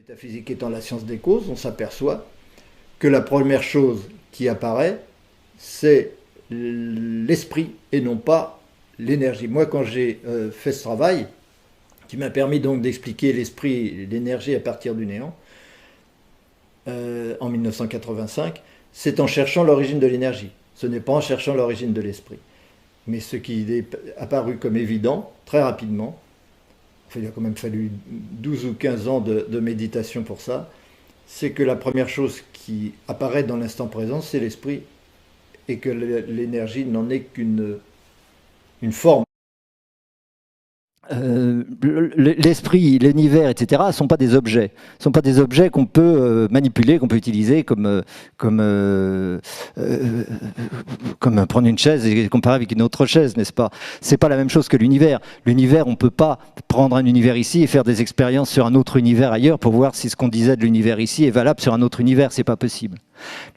Métaphysique étant la science des causes, on s'aperçoit que la première chose qui apparaît, c'est l'esprit et non pas l'énergie. Moi, quand j'ai fait ce travail, qui m'a permis donc d'expliquer l'esprit et l'énergie à partir du néant, en 1985, c'est en cherchant l'origine de l'énergie. Ce n'est pas en cherchant l'origine de l'esprit. Mais ce qui est apparu comme évident, très rapidement, il a quand même fallu 12 ou 15 ans de méditation pour ça, c'est que la première chose qui apparaît dans l'instant présent, c'est l'esprit, et que l'énergie n'en est qu'une forme. L'esprit, l'univers, etc., ne sont pas des objets. Ce ne sont pas des objets qu'on peut manipuler, qu'on peut utiliser comme prendre une chaise et comparer avec une autre chaise, n'est-ce pas? C'est pas la même chose que l'univers. L'univers, on ne peut pas prendre un univers ici et faire des expériences sur un autre univers ailleurs pour voir si ce qu'on disait de l'univers ici est valable sur un autre univers. C'est pas possible.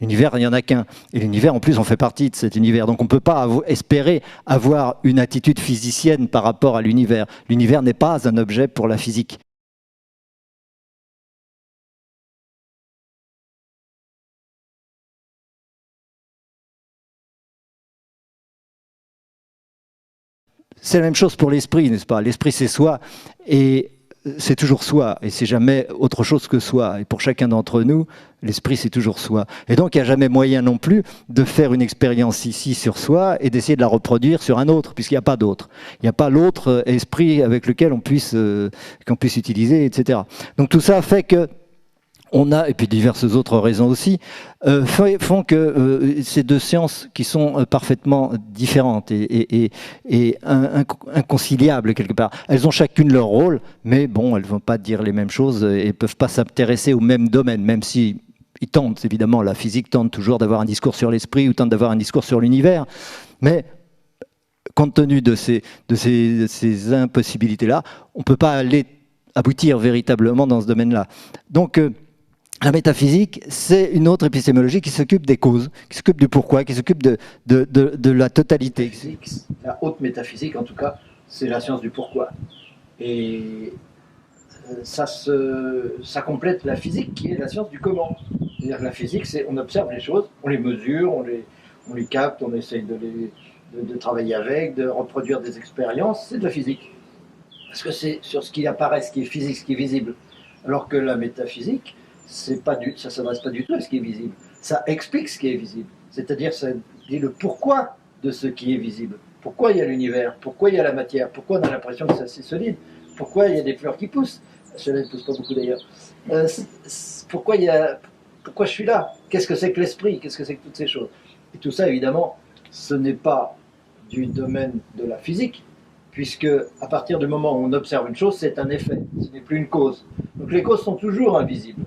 L'univers, il n'y en a qu'un. Et l'univers, en plus, on fait partie de cet univers. Donc on ne peut pas espérer avoir une attitude physicienne par rapport à l'univers. L'univers n'est pas un objet pour la physique. C'est la même chose pour l'esprit, n'est-ce pas? L'esprit, c'est soi, et c'est toujours soi, et c'est jamais autre chose que soi. Et pour chacun d'entre nous, l'esprit, c'est toujours soi. Et donc, il n'y a jamais moyen non plus de faire une expérience ici sur soi et d'essayer de la reproduire sur un autre, puisqu'il n'y a pas d'autre. Il n'y a pas l'autre esprit avec lequel qu'on puisse utiliser, etc. Donc tout ça fait que on a, et puis diverses autres raisons aussi, font que ces deux sciences qui sont parfaitement différentes et inconciliables quelque part, elles ont chacune leur rôle, mais bon, elles ne vont pas dire les mêmes choses et ne peuvent pas s'intéresser au même domaine, même si ils tentent, évidemment, la physique tente toujours d'avoir un discours sur l'esprit ou tente d'avoir un discours sur l'univers, mais compte tenu de ces impossibilités-là, on ne peut pas aller aboutir véritablement dans ce domaine-là. Donc, la métaphysique, c'est une autre épistémologie qui s'occupe des causes, qui s'occupe du pourquoi, qui s'occupe de la totalité. La haute métaphysique, en tout cas, c'est la science du pourquoi. Et ça complète la physique, qui est la science du comment. C'est-à-dire que la physique, c'est on observe les choses, on les mesure, on les capte, on essaye de travailler avec, de reproduire des expériences, c'est de la physique. Parce que c'est sur ce qui apparaît, ce qui est physique, ce qui est visible. Alors que la métaphysique, ça ne s'adresse pas du tout à ce qui est visible. Ça explique ce qui est visible. C'est-à-dire, ça dit le pourquoi de ce qui est visible. Pourquoi il y a l'univers? Pourquoi il y a la matière? Pourquoi on a l'impression que c'est assez solide? Pourquoi il y a des fleurs qui poussent? Celles-là ne poussent pas beaucoup d'ailleurs. Pourquoi je suis là? Qu'est-ce que c'est que l'esprit? Qu'est-ce que c'est que toutes ces choses? Et tout ça, évidemment, ce n'est pas du domaine de la physique, puisque à partir du moment où on observe une chose, c'est un effet, ce n'est plus une cause. Donc les causes sont toujours invisibles.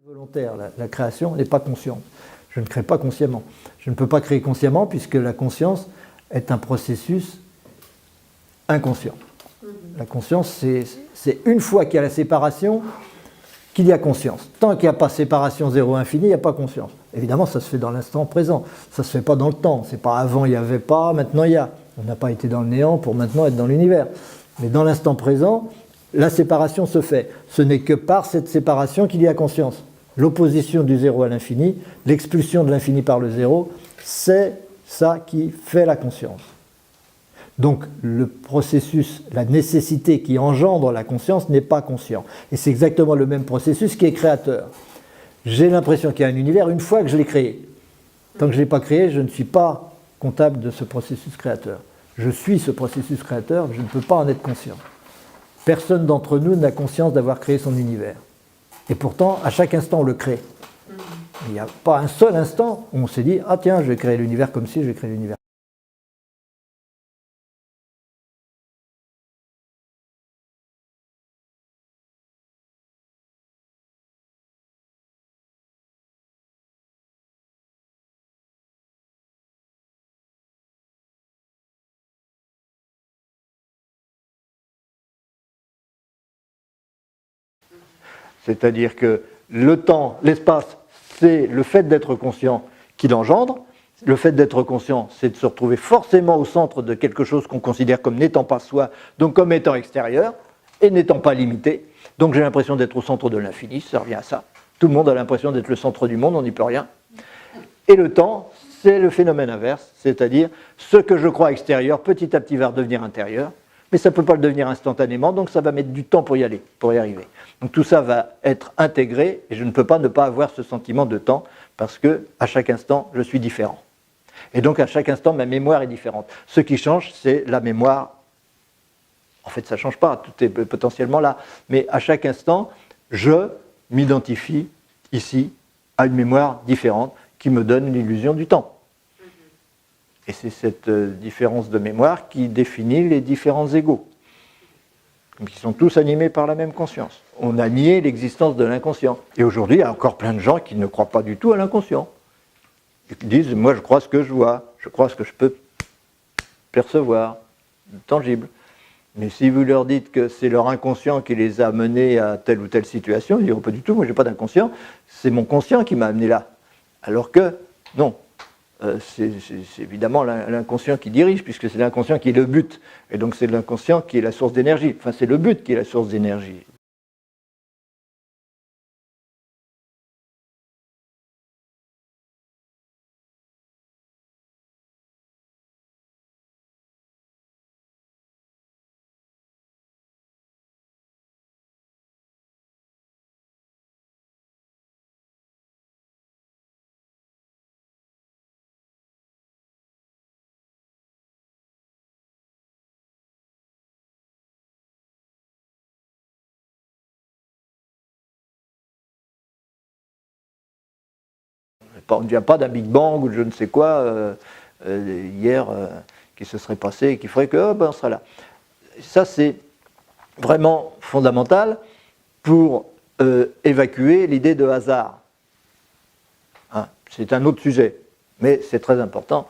Volontaire, la création n'est pas consciente. Je ne crée pas consciemment. Je ne peux pas créer consciemment puisque la conscience est un processus inconscient. La conscience, c'est une fois qu'il y a la séparation qu'il y a conscience. Tant qu'il n'y a pas séparation zéro infini, il n'y a pas conscience. Évidemment, ça se fait dans l'instant présent. Ça ne se fait pas dans le temps. C'est pas avant il n'y avait pas, maintenant il y a. On n'a pas été dans le néant pour maintenant être dans l'univers. Mais dans l'instant présent, la séparation se fait. Ce n'est que par cette séparation qu'il y a conscience. L'opposition du zéro à l'infini, l'expulsion de l'infini par le zéro, c'est ça qui fait la conscience. Donc le processus, la nécessité qui engendre la conscience n'est pas conscient. Et c'est exactement le même processus qui est créateur. J'ai l'impression qu'il y a un univers une fois que je l'ai créé. Tant que je ne l'ai pas créé, je ne suis pas comptable de ce processus créateur. Je suis ce processus créateur, je ne peux pas en être conscient. Personne d'entre nous n'a conscience d'avoir créé son univers. Et pourtant, à chaque instant, on le crée. Il n'y a pas un seul instant où on s'est dit « Ah tiens, je vais créer l'univers comme si je vais créer l'univers. » C'est-à-dire que le temps, l'espace, c'est le fait d'être conscient qui l'engendre. Le fait d'être conscient, c'est de se retrouver forcément au centre de quelque chose qu'on considère comme n'étant pas soi, donc comme étant extérieur, et n'étant pas limité. Donc j'ai l'impression d'être au centre de l'infini, ça revient à ça. Tout le monde a l'impression d'être le centre du monde, on n'y peut rien. Et le temps, c'est le phénomène inverse, c'est-à-dire ce que je crois extérieur, petit à petit va redevenir intérieur, mais ça ne peut pas le devenir instantanément, donc ça va mettre du temps pour y aller, pour y arriver. Donc tout ça va être intégré, et je ne peux pas ne pas avoir ce sentiment de temps, parce que à chaque instant, je suis différent. Et donc à chaque instant, ma mémoire est différente. Ce qui change, c'est la mémoire. En fait, ça ne change pas, tout est potentiellement là. Mais à chaque instant, je m'identifie ici à une mémoire différente qui me donne l'illusion du temps. Et c'est cette différence de mémoire qui définit les différents égos, qui sont tous animés par la même conscience. On a nié l'existence de l'inconscient. Et aujourd'hui, il y a encore plein de gens qui ne croient pas du tout à l'inconscient. Ils disent, moi je crois ce que je vois, je crois ce que je peux percevoir, tangible. Mais si vous leur dites que c'est leur inconscient qui les a menés à telle ou telle situation, ils diront pas du tout, moi je n'ai pas d'inconscient, c'est mon conscient qui m'a amené là. Alors que, non, c'est évidemment l'inconscient qui dirige, puisque c'est l'inconscient qui est le but. Et donc c'est l'inconscient qui est la source d'énergie. Enfin, c'est le but qui est la source d'énergie. On ne vient pas d'un Big Bang ou de je ne sais quoi hier qui se serait passé et qui ferait que on sera là. Ça, c'est vraiment fondamental pour évacuer l'idée de hasard. Hein, c'est un autre sujet, mais c'est très important.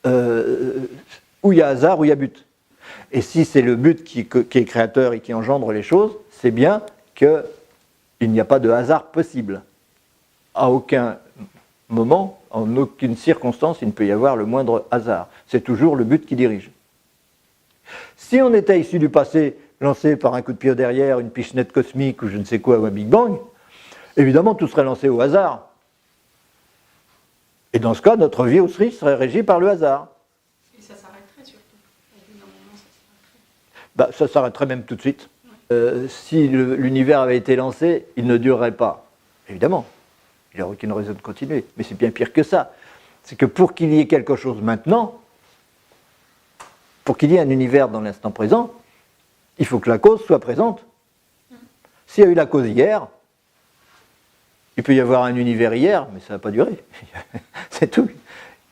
Où il y a hasard, où il y a but. Et si c'est le but qui est créateur et qui engendre les choses, c'est bien qu'il n'y a pas de hasard possible. À aucun moment, en aucune circonstance, il ne peut y avoir le moindre hasard. C'est toujours le but qui dirige. Si on était issu du passé, lancé par un coup de pied au derrière, une pichenette cosmique ou je ne sais quoi, ou un Big Bang, évidemment tout serait lancé au hasard. Et dans ce cas, notre vie aussi serait régie par le hasard. Et ça s'arrêterait surtout. Au bout d'un moment, ça s'arrêterait. Ça s'arrêterait même tout de suite. Si l'univers avait été lancé, il ne durerait pas. Évidemment. Il n'y aurait aucune raison de continuer. Mais c'est bien pire que ça. C'est que pour qu'il y ait quelque chose maintenant, pour qu'il y ait un univers dans l'instant présent, il faut que la cause soit présente. S'il y a eu la cause hier, il peut y avoir un univers hier, mais ça ne va pas durer. C'est tout.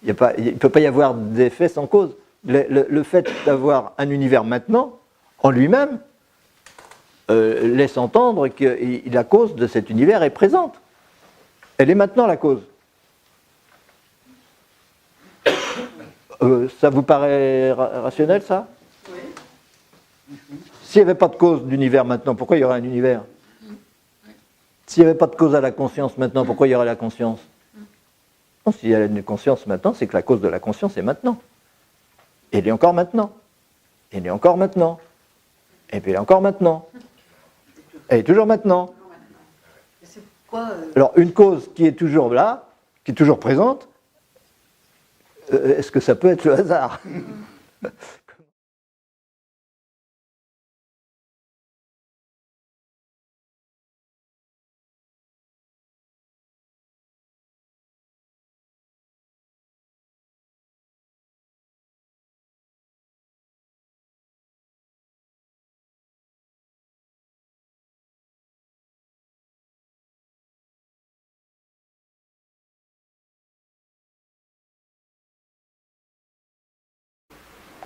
Il ne peut pas y avoir d'effet sans cause. Le fait d'avoir un univers maintenant, en lui-même, laisse entendre que la cause de cet univers est présente. Elle est maintenant la cause. Ça vous paraît rationnel, ça? Oui. S'il n'y avait pas de cause d'univers maintenant, pourquoi il y aurait un univers? S'il n'y avait pas de cause à la conscience maintenant, pourquoi il y aurait la conscience? Non, s'il y a une conscience maintenant, c'est que la cause de la conscience est maintenant. Et elle est encore maintenant. Et elle est encore maintenant. Et puis elle est encore maintenant. Elle est toujours maintenant. Alors, une cause qui est toujours là, qui est toujours présente, est-ce que ça peut être le hasard?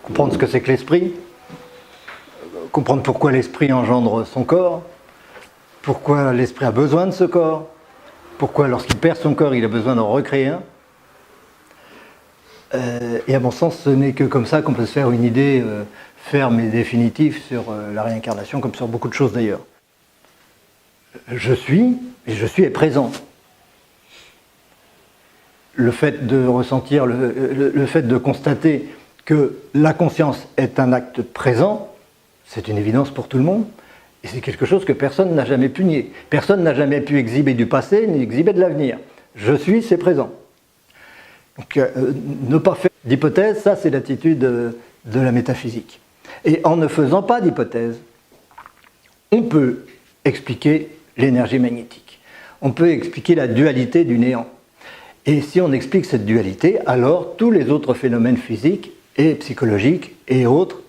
comprendre ce que c'est que l'esprit, comprendre pourquoi l'esprit engendre son corps, pourquoi l'esprit a besoin de ce corps, pourquoi lorsqu'il perd son corps, il a besoin d'en recréer un. Et à mon sens, ce n'est que comme ça qu'on peut se faire une idée ferme et définitive sur la réincarnation, comme sur beaucoup de choses d'ailleurs. Je suis, et je suis est présent. Le fait de ressentir, le fait de constater que la conscience est un acte présent, c'est une évidence pour tout le monde, et c'est quelque chose que personne n'a jamais pu nier. Personne n'a jamais pu exhiber du passé, ni exhiber de l'avenir. Je suis, c'est présent. Donc, ne pas faire d'hypothèse, ça c'est l'attitude de la métaphysique. Et en ne faisant pas d'hypothèse, on peut expliquer l'énergie magnétique. On peut expliquer la dualité du néant. Et si on explique cette dualité, alors tous les autres phénomènes physiques et psychologiques et autres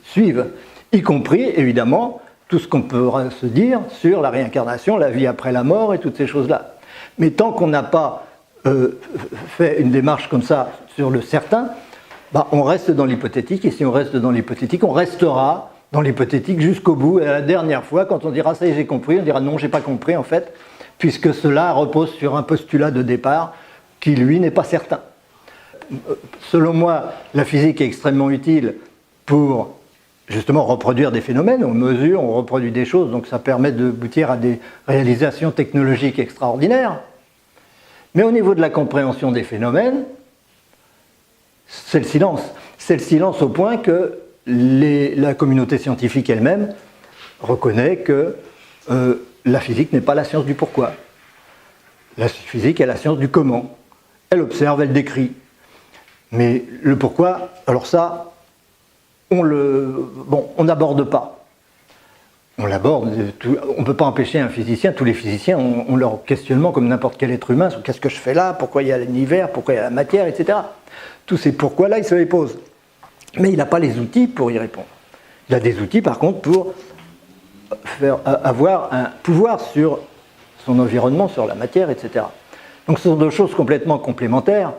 suivent, y compris évidemment tout ce qu'on peut se dire sur la réincarnation, la vie après la mort et toutes ces choses-là. Mais tant qu'on n'a pas fait une démarche comme ça sur le certain, on reste dans l'hypothétique, et si on reste dans l'hypothétique, on restera dans l'hypothétique jusqu'au bout, et à la dernière fois, quand on dira « ça y est, j'ai compris », on dira « non, j'ai pas compris en fait », puisque cela repose sur un postulat de départ qui, lui, n'est pas certain. Selon moi, la physique est extrêmement utile pour justement reproduire des phénomènes, on mesure, on reproduit des choses, donc ça permet d'aboutir à des réalisations technologiques extraordinaires. Mais au niveau de la compréhension des phénomènes, c'est le silence. C'est le silence au point que la communauté scientifique elle-même reconnaît que la physique n'est pas la science du pourquoi. La physique est la science du comment. Elle observe, elle décrit. Mais le pourquoi, alors ça, on n'aborde pas. On l'aborde, on ne peut pas empêcher un physicien, tous les physiciens ont leur questionnement comme n'importe quel être humain sur qu'est-ce que je fais là, pourquoi il y a l'univers, pourquoi il y a la matière, etc. Tous ces pourquoi-là, il se les pose. Mais il n'a pas les outils pour y répondre. Il a des outils, par contre, pour avoir un pouvoir sur son environnement, sur la matière, etc. Donc ce sont deux choses complètement complémentaires.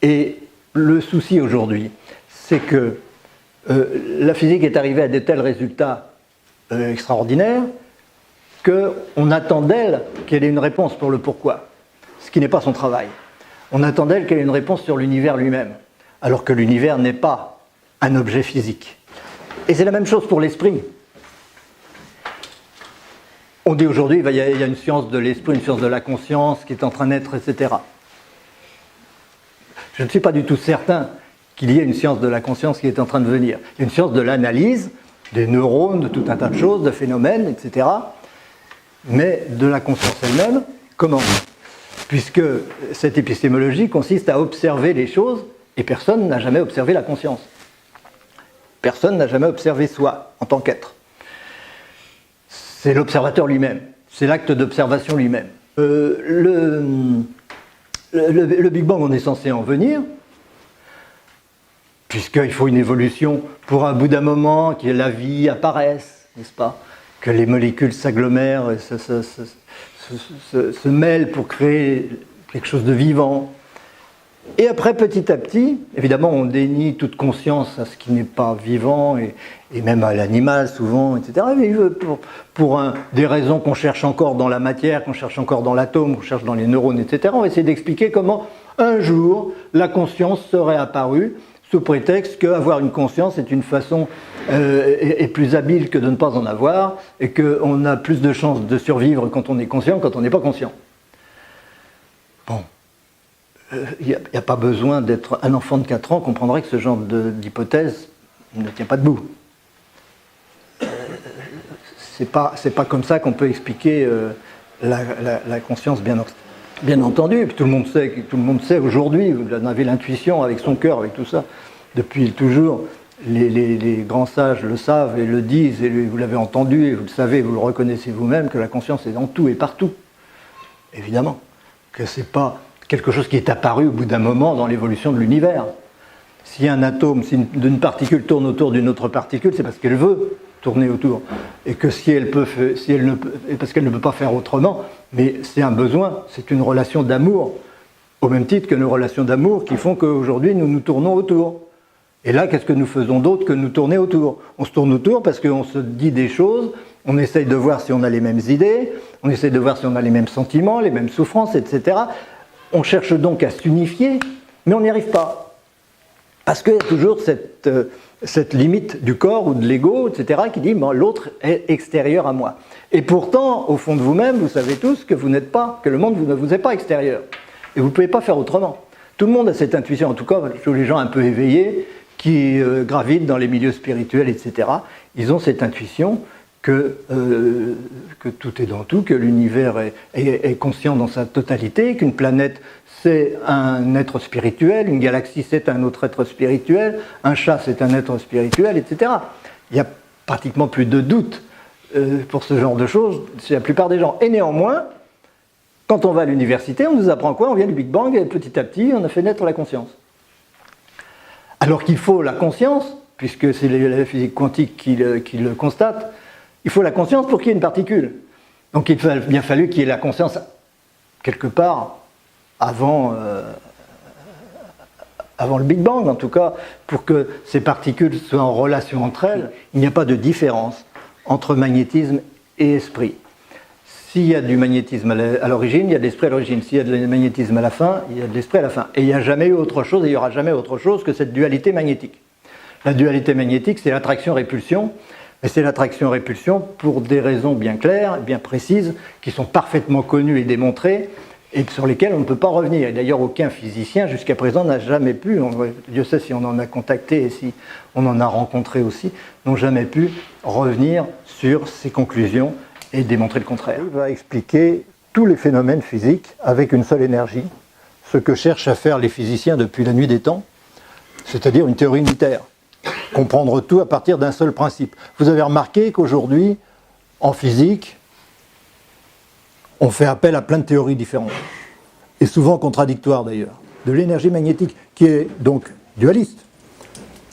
Et le souci aujourd'hui, c'est que la physique est arrivée à de tels résultats extraordinaires qu'on attend d'elle qu'elle ait une réponse pour le pourquoi, ce qui n'est pas son travail. On attend d'elle qu'elle ait une réponse sur l'univers lui-même, alors que l'univers n'est pas un objet physique. Et c'est la même chose pour l'esprit. On dit aujourd'hui qu'il y a une science de l'esprit, une science de la conscience qui est en train d'être, etc. Je ne suis pas du tout certain qu'il y ait une science de la conscience qui est en train de venir. Il y a une science de l'analyse, des neurones, de tout un tas de choses, de phénomènes, etc. Mais de la conscience elle-même, comment ? Puisque cette épistémologie consiste à observer les choses, et personne n'a jamais observé la conscience. Personne n'a jamais observé soi en tant qu'être. C'est l'observateur lui-même, c'est l'acte d'observation lui-même. Le Big Bang, on est censé en venir, puisqu'il faut une évolution pour un bout d'un moment, que la vie apparaisse, n'est-ce pas ? Que les molécules s'agglomèrent, se mêlent pour créer quelque chose de vivant. Et après, petit à petit, évidemment, on dénie toute conscience à ce qui n'est pas vivant, et même à l'animal souvent, etc. Mais pour des raisons qu'on cherche encore dans la matière, qu'on cherche encore dans l'atome, qu'on cherche dans les neurones, etc., on va essayer d'expliquer comment, un jour, la conscience serait apparue, sous prétexte qu'avoir une conscience est une façon est plus habile que de ne pas en avoir, et qu'on a plus de chances de survivre quand on est conscient que quand on n'est pas conscient. Bon. Il n'y a pas besoin d'être un enfant de 4 ans comprendrait que ce genre d'hypothèse ne tient pas debout. C'est pas comme ça qu'on peut expliquer la conscience, bien entendu. Et puis tout le monde sait aujourd'hui, vous en avez l'intuition avec son cœur, avec tout ça, depuis toujours. Les grands sages le savent et le disent, et vous l'avez entendu, et vous le savez, vous le reconnaissez vous-même, que la conscience est dans tout et partout. Évidemment. Que c'est pas quelque chose qui est apparu au bout d'un moment dans l'évolution de l'univers. Si un atome, si une particule tourne autour d'une autre particule, c'est parce qu'elle veut tourner autour. Et que parce qu'elle ne peut pas faire autrement, mais c'est un besoin, c'est une relation d'amour, au même titre que nos relations d'amour qui font qu'aujourd'hui nous nous tournons autour. Et là, qu'est-ce que nous faisons d'autre que nous tourner autour? On se tourne autour parce qu'on se dit des choses, on essaye de voir si on a les mêmes idées, on essaye de voir si on a les mêmes sentiments, les mêmes souffrances, etc. On cherche donc à s'unifier, mais on n'y arrive pas. Parce qu'il y a toujours cette limite du corps ou de l'ego, etc., qui dit bon, l'autre est extérieur à moi. Et pourtant, au fond de vous-même, vous savez tous que vous n'êtes pas, que le monde ne vous est pas extérieur. Et vous ne pouvez pas faire autrement. Tout le monde a cette intuition, en tout cas, tous les gens un peu éveillés, qui gravitent dans les milieux spirituels, etc., ils ont cette intuition que tout est dans tout, que l'univers est conscient dans sa totalité, qu'une planète c'est un être spirituel, une galaxie c'est un autre être spirituel, un chat c'est un être spirituel, etc. Il n'y a pratiquement plus de doute pour ce genre de choses chez la plupart des gens. Et néanmoins, quand on va à l'université, on nous apprend quoi? On vient du Big Bang et petit à petit on a fait naître la conscience. Alors qu'il faut la conscience, puisque c'est la physique quantique qui le constate, il faut la conscience pour qu'il y ait une particule. Donc il a bien fallu qu'il y ait la conscience quelque part avant le Big Bang, en tout cas, pour que ces particules soient en relation entre elles. Il n'y a pas de différence entre magnétisme et esprit. S'il y a du magnétisme à l'origine, il y a de l'esprit à l'origine. S'il y a du magnétisme à la fin, il y a de l'esprit à la fin. Et il n'y a jamais eu autre chose, et il n'y aura jamais autre chose que cette dualité magnétique. La dualité magnétique, c'est l'attraction-répulsion, mais c'est l'attraction-répulsion pour des raisons bien claires, bien précises, qui sont parfaitement connues et démontrées, et sur lesquelles on ne peut pas revenir. Et d'ailleurs, aucun physicien jusqu'à présent n'a jamais pu, Dieu sait si on en a contacté et si on en a rencontré aussi, n'ont jamais pu revenir sur ces conclusions et démontrer le contraire. Il va expliquer tous les phénomènes physiques avec une seule énergie, ce que cherchent à faire les physiciens depuis la nuit des temps, c'est-à-dire une théorie unitaire. Comprendre tout à partir d'un seul principe. Vous avez remarqué qu'aujourd'hui, en physique, on fait appel à plein de théories différentes, et souvent contradictoires d'ailleurs, de l'énergie magnétique, qui est donc dualiste,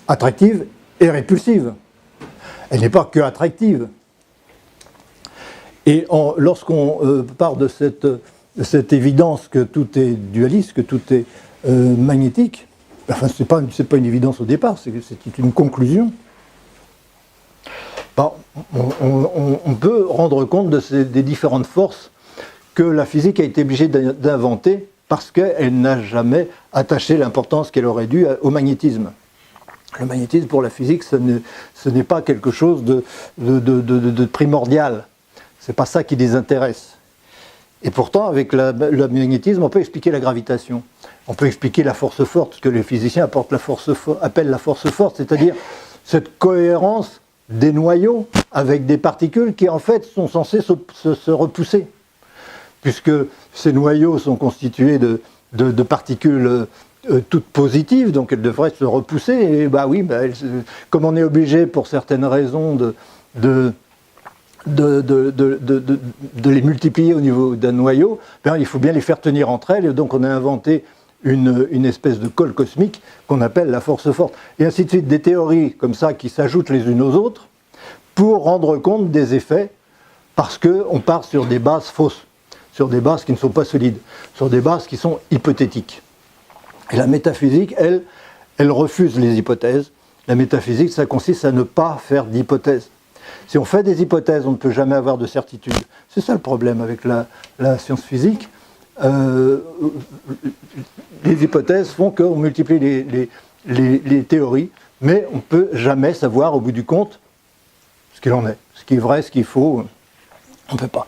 attractive et répulsive. Elle n'est pas que attractive. Et lorsqu'on part de cette évidence que tout est dualiste, que tout est magnétique, enfin c'est pas une évidence au départ, c'est une conclusion. Bon, on peut rendre compte des différentes forces que la physique a été obligée d'inventer parce qu'elle n'a jamais attaché l'importance qu'elle aurait due au magnétisme. Le magnétisme pour la physique, ce n'est pas quelque chose de primordial. C'est pas ça qui les intéresse. Et pourtant, avec le magnétisme, on peut expliquer la gravitation. On peut expliquer la force forte, ce que les physiciens appellent la force forte, c'est-à-dire cette cohérence des noyaux avec des particules qui en fait sont censées se repousser. Puisque ces noyaux sont constitués de particules toutes positives, donc elles devraient se repousser, et comme on est obligé pour certaines raisons de les multiplier au niveau d'un noyau, il faut bien les faire tenir entre elles, et donc on a inventé une espèce de colle cosmique qu'on appelle la force forte. Et ainsi de suite, des théories comme ça qui s'ajoutent les unes aux autres pour rendre compte des effets, parce qu'on part sur des bases fausses, sur des bases qui ne sont pas solides, sur des bases qui sont hypothétiques. Et la métaphysique, elle refuse les hypothèses. La métaphysique, ça consiste à ne pas faire d'hypothèses. Si on fait des hypothèses, on ne peut jamais avoir de certitude. C'est ça le problème avec la science physique. Les hypothèses font qu'on multiplie les théories, mais on ne peut jamais savoir au bout du compte ce qu'il en est. Ce qui est vrai, ce qu'il faut, on ne peut pas.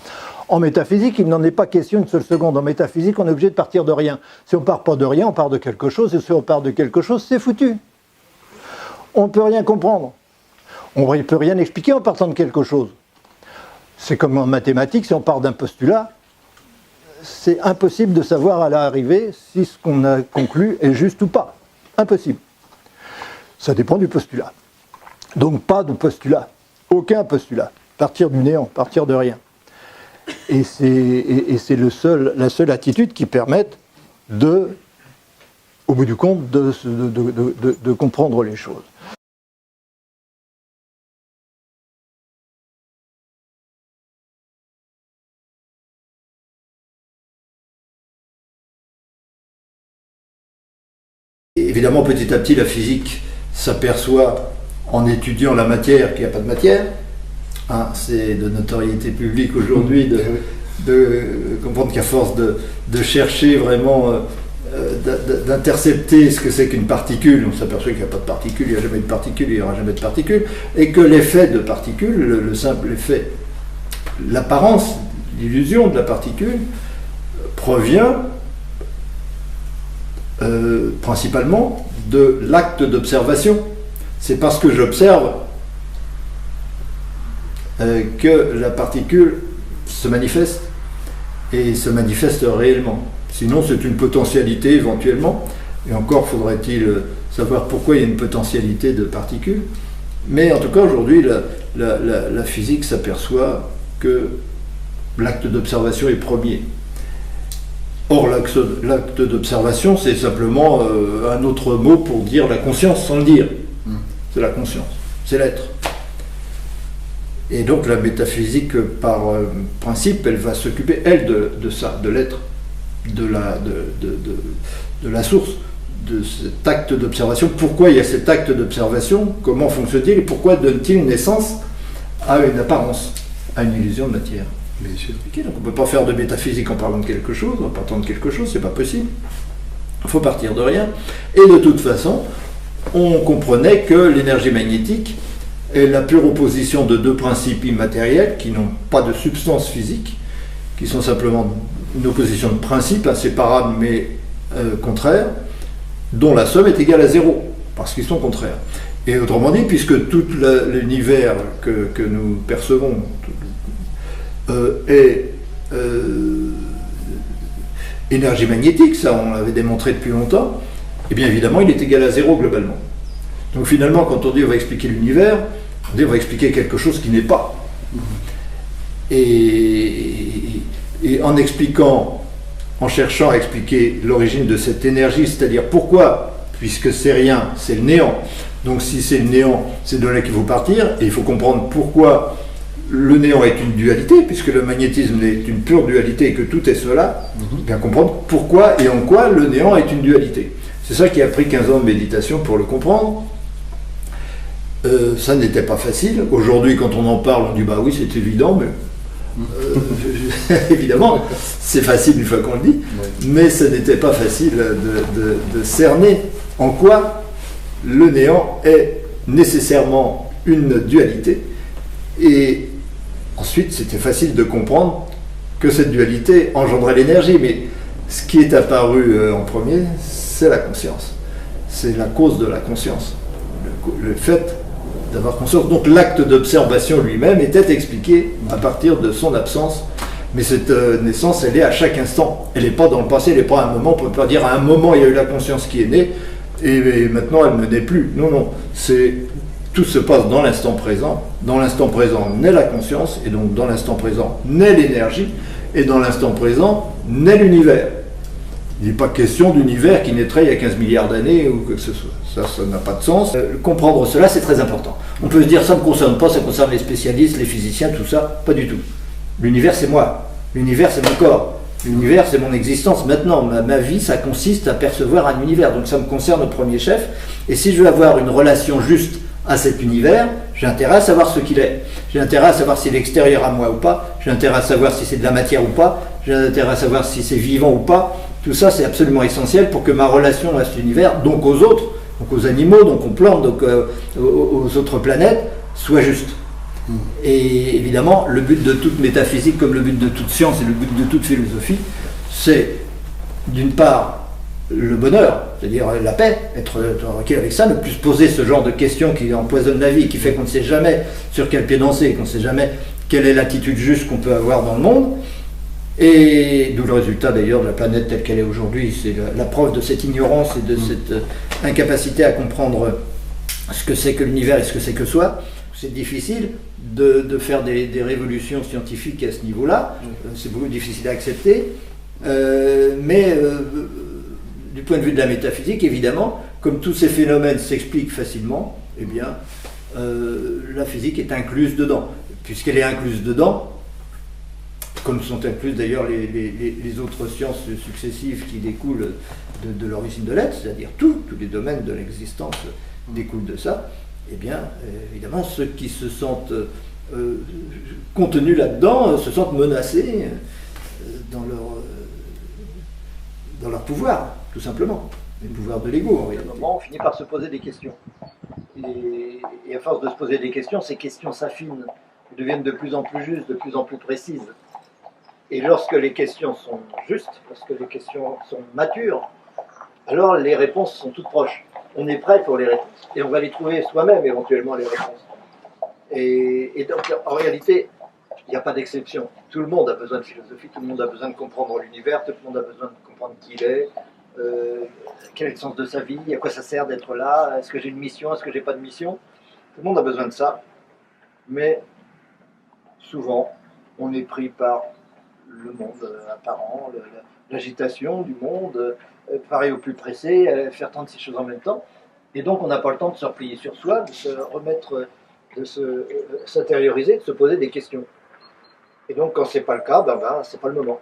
En métaphysique, il n'en est pas question une seule seconde. En métaphysique, on est obligé de partir de rien. Si on ne part pas de rien, on part de quelque chose, et si on part de quelque chose, c'est foutu. On ne peut rien comprendre. On ne peut rien expliquer en partant de quelque chose. C'est comme en mathématiques, si on part d'un postulat, c'est impossible de savoir à l'arrivée si ce qu'on a conclu est juste ou pas. Impossible. Ça dépend du postulat. Donc pas de postulat. Aucun postulat. Partir du néant, partir de rien. Et c'est la seule attitude qui permette au bout du compte, de comprendre les choses. Évidemment, petit à petit, la physique s'aperçoit en étudiant la matière qu'il n'y a pas de matière. Hein, c'est de notoriété publique aujourd'hui de comprendre qu'à force de chercher vraiment, d'intercepter ce que c'est qu'une particule, on s'aperçoit qu'il n'y a pas de particule, il n'y a jamais de particule, il n'y aura jamais de particule, et que l'effet de particule, le simple effet, l'apparence, l'illusion de la particule, provient principalement de l'acte d'observation. C'est parce que j'observe que la particule se manifeste, et se manifeste réellement. Sinon, c'est une potentialité éventuellement, et encore faudrait-il savoir pourquoi il y a une potentialité de particules. Mais en tout cas, aujourd'hui, la physique s'aperçoit que l'acte d'observation est premier. Or, l'acte d'observation, c'est simplement un autre mot pour dire la conscience, sans le dire. C'est la conscience, c'est l'être. Et donc la métaphysique, par principe, elle va s'occuper, elle, de ça, de l'être, de la source, de cet acte d'observation. Pourquoi il y a cet acte d'observation? Comment fonctionne-t-il? Et pourquoi donne-t-il naissance à une apparence, à une illusion de matière? Bien sûr. Donc on ne peut pas faire de métaphysique en parlant de quelque chose, en partant de quelque chose, c'est pas possible. Il faut partir de rien. Et de toute façon, on comprenait que l'énergie magnétique est la pure opposition de deux principes immatériels qui n'ont pas de substance physique, qui sont simplement une opposition de principes inséparables mais contraires, dont la somme est égale à zéro, parce qu'ils sont contraires. Et autrement dit, puisque tout l'univers que nous percevons est énergie magnétique, ça on l'avait démontré depuis longtemps, et bien évidemment il est égal à zéro globalement. Donc finalement, quand on dit on va expliquer l'univers, on dit on va expliquer quelque chose qui n'est pas. Et en expliquant, en cherchant à expliquer l'origine de cette énergie, c'est-à-dire pourquoi, puisque c'est rien, c'est le néant. Donc si c'est le néant, c'est de là qu'il faut partir, et il faut comprendre pourquoi le néant est une dualité, puisque le magnétisme est une pure dualité et que tout est cela, bien comprendre pourquoi et en quoi le néant est une dualité. C'est ça qui a pris 15 ans de méditation pour le comprendre. Ça n'était pas facile. Aujourd'hui, quand on en parle, on dit bah oui, c'est évident, mais évidemment, c'est facile une fois qu'on le dit, mais ce n'était pas facile de cerner en quoi le néant est nécessairement une dualité. Et ensuite, c'était facile de comprendre que cette dualité engendrait l'énergie, mais ce qui est apparu en premier, c'est la conscience. C'est la cause de la conscience. Le fait d'avoir conscience. Donc l'acte d'observation lui-même était expliqué à partir de son absence. Mais cette naissance, elle est à chaque instant. Elle n'est pas dans le passé, elle n'est pas à un moment. On ne peut pas dire à un moment, il y a eu la conscience qui est née, et maintenant, elle ne naît plus. Non, non. Tout se passe dans l'instant présent. Dans l'instant présent naît la conscience, et donc dans l'instant présent naît l'énergie, et dans l'instant présent naît l'univers. Il n'est pas question d'univers qui naîtrait il y a 15 milliards d'années ou que ce soit. Ça n'a pas de sens. Comprendre cela, c'est très important. On peut se dire, ça ne me concerne pas, ça concerne les spécialistes, les physiciens, tout ça. Pas du tout. L'univers, c'est moi. L'univers, c'est mon corps. L'univers, c'est mon existence. Maintenant, ma vie, ça consiste à percevoir un univers. Donc ça me concerne au premier chef. Et si je veux avoir une relation juste à cet univers, j'ai intérêt à savoir ce qu'il est. J'ai intérêt à savoir s'il est extérieur à moi ou pas. J'ai intérêt à savoir si c'est de la matière ou pas. J'ai intérêt à savoir si c'est vivant ou pas. Tout ça, c'est absolument essentiel pour que ma relation à cet univers, donc aux autres, donc aux animaux, donc aux plantes, donc aux autres planètes, soit juste. Et évidemment, le but de toute métaphysique, comme le but de toute science et le but de toute philosophie, c'est d'une part le bonheur, c'est-à-dire la paix, être tranquille avec ça, ne plus se poser ce genre de questions qui empoisonnent la vie, qui fait qu'on ne sait jamais sur quel pied danser, qu'on ne sait jamais quelle est l'attitude juste qu'on peut avoir dans le monde. Et d'où le résultat d'ailleurs de la planète telle qu'elle est aujourd'hui, c'est la preuve de cette ignorance et de cette incapacité à comprendre ce que c'est que l'univers et ce que c'est que soi. C'est difficile de faire des révolutions scientifiques à ce niveau-là, c'est beaucoup difficile à accepter, mais du point de vue de la métaphysique, évidemment, comme tous ces phénomènes s'expliquent facilement, eh bien, la physique est incluse dedans. Puisqu'elle est incluse dedans, comme sont incluses d'ailleurs les autres sciences successives qui découlent de l'origine de l'être, c'est-à-dire tous les domaines de l'existence découlent de ça, eh bien, évidemment, ceux qui se sentent contenus là-dedans se sentent menacés dans leur pouvoir, tout simplement, le pouvoir de l'ego, en réalité. À un moment, on finit par se poser des questions. Et à force de se poser des questions, ces questions s'affinent, deviennent de plus en plus justes, de plus en plus précises. Et lorsque les questions sont justes, lorsque les questions sont matures, alors les réponses sont toutes proches. On est prêt pour les réponses. Et on va les trouver soi-même, éventuellement, les réponses. Et donc, en réalité, il n'y a pas d'exception. Tout le monde a besoin de philosophie, tout le monde a besoin de comprendre l'univers, tout le monde a besoin de comprendre qui il est, quel est le sens de sa vie, à quoi ça sert d'être là, est-ce que j'ai une mission, est-ce que j'ai pas de mission. Tout le monde a besoin de ça. Mais souvent, on est pris par le monde apparent, l'agitation du monde, pareil au plus pressé, faire tant de ces choses en même temps. Et donc on n'a pas le temps de se replier sur soi, de se remettre, de s'intérioriser, de se poser des questions. Et donc quand c'est pas le cas, c'est pas le moment.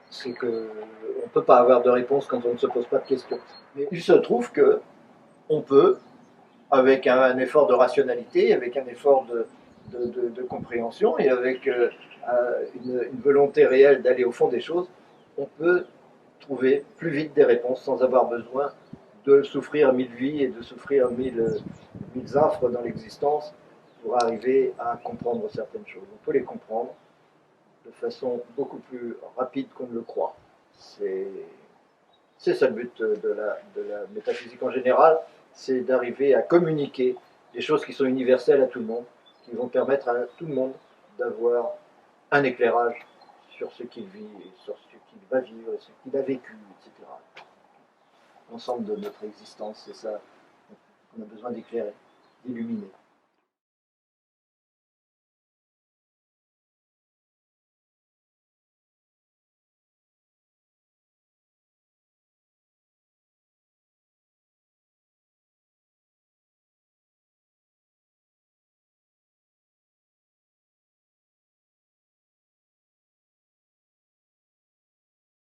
C'est qu'on ne peut pas avoir de réponse quand on ne se pose pas de questions. Mais il se trouve que on peut, avec un effort de rationalité, avec un effort de compréhension et avec une volonté réelle d'aller au fond des choses, on peut trouver plus vite des réponses sans avoir besoin de souffrir 1000 vies et de souffrir 1000 affres dans l'existence pour arriver à comprendre certaines choses. On peut les comprendre de façon beaucoup plus rapide qu'on ne le croit. C'est ça le but de la métaphysique en général, c'est d'arriver à communiquer des choses qui sont universelles à tout le monde, qui vont permettre à tout le monde d'avoir un éclairage sur ce qu'il vit, et sur ce qu'il va vivre, et ce qu'il a vécu, etc. L'ensemble de notre existence, c'est ça qu'on a besoin d'éclairer, d'illuminer.